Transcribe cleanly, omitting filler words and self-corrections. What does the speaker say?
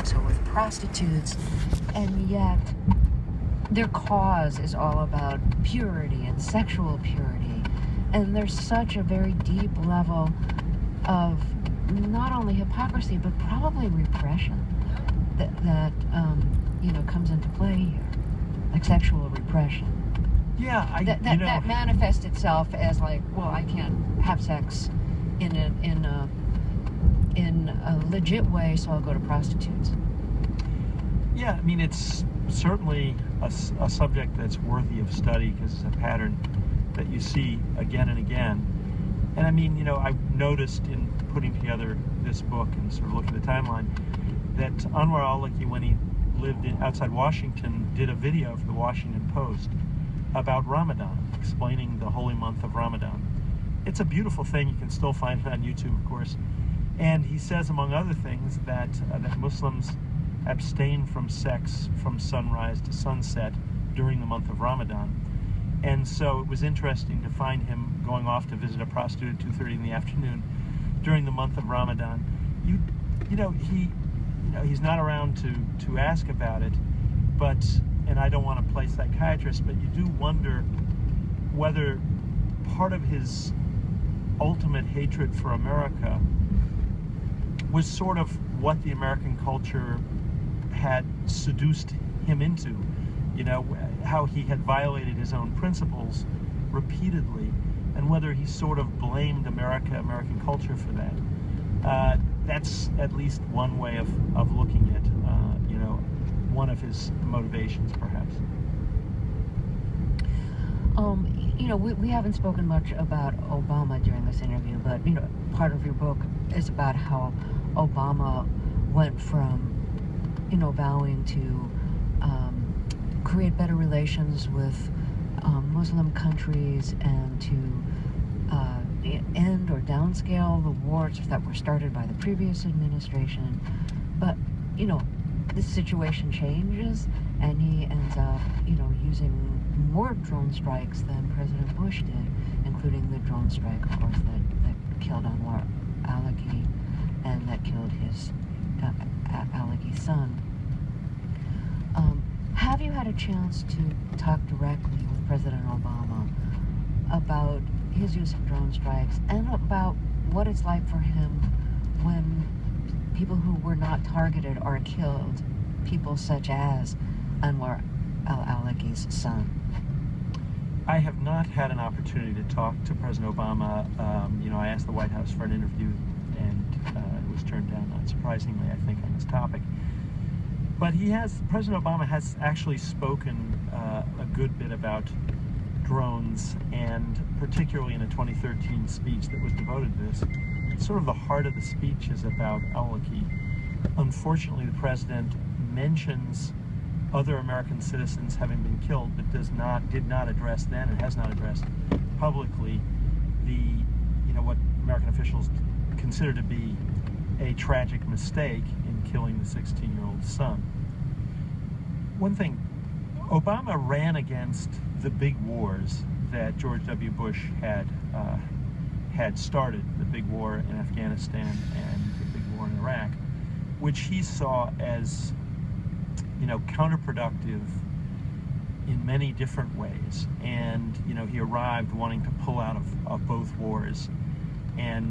also with prostitutes, and yet their cause is all about purity and sexual purity. And there's such a very deep level of not only hypocrisy, but probably repression that comes into play here, like sexual repression. Yeah, that manifests itself as like, well, I can't have sex in a legit way, so I'll go to prostitutes. Yeah, I mean, it's certainly a subject that's worthy of study because it's a pattern that you see again and again. And I mean, I've noticed in putting together this book and sort of looking at the timeline that Anwar al-Awlaki, when he lived outside Washington, did a video for the Washington Post about Ramadan, explaining the holy month of Ramadan. It's a beautiful thing. You can still find it on YouTube, of course. And he says, among other things, that Muslims abstain from sex from sunrise to sunset during the month of Ramadan. And so it was interesting to find him going off to visit a prostitute at 2:30 in the afternoon during the month of Ramadan. He's not around to ask about it, and I don't want to play psychiatrist, but you do wonder whether part of his ultimate hatred for America was sort of what the American culture had seduced him into, how he had violated his own principles repeatedly, and whether he sort of blamed American culture for that. That's at least one way of looking at, one of his motivations, perhaps. We haven't spoken much about Obama during this interview, but, part of your book is about how Obama went from, vowing to create better relations with Muslim countries and to end or downscale the wars that were started by the previous administration. But, this situation changes, and he ends up, using more drone strikes than President Bush did, including the drone strike, of course, that killed Anwar al-Awlaki and that killed his al-Awlaki's son. Have you had a chance to talk directly with President Obama about his use of drone strikes and about what it's like for him when people who were not targeted are killed, people such as Anwar al-Awlaki's son? I have not had an opportunity to talk to President Obama. I asked the White House for an interview, and it was turned down, not surprisingly, I think, on this topic. But President Obama has actually spoken a good bit about drones, and particularly in a 2013 speech that was devoted to this. Sort of the heart of the speech is about al-Awlaki. Unfortunately, the president mentions other American citizens having been killed, but did not address then and has not addressed publicly what American officials consider to be a tragic mistake in killing the 16-year-old son. One thing, Obama ran against the big wars that George W. Bush had started, the big war in Afghanistan and the big war in Iraq, which he saw as counterproductive in many different ways. And he arrived wanting to pull out of both wars, and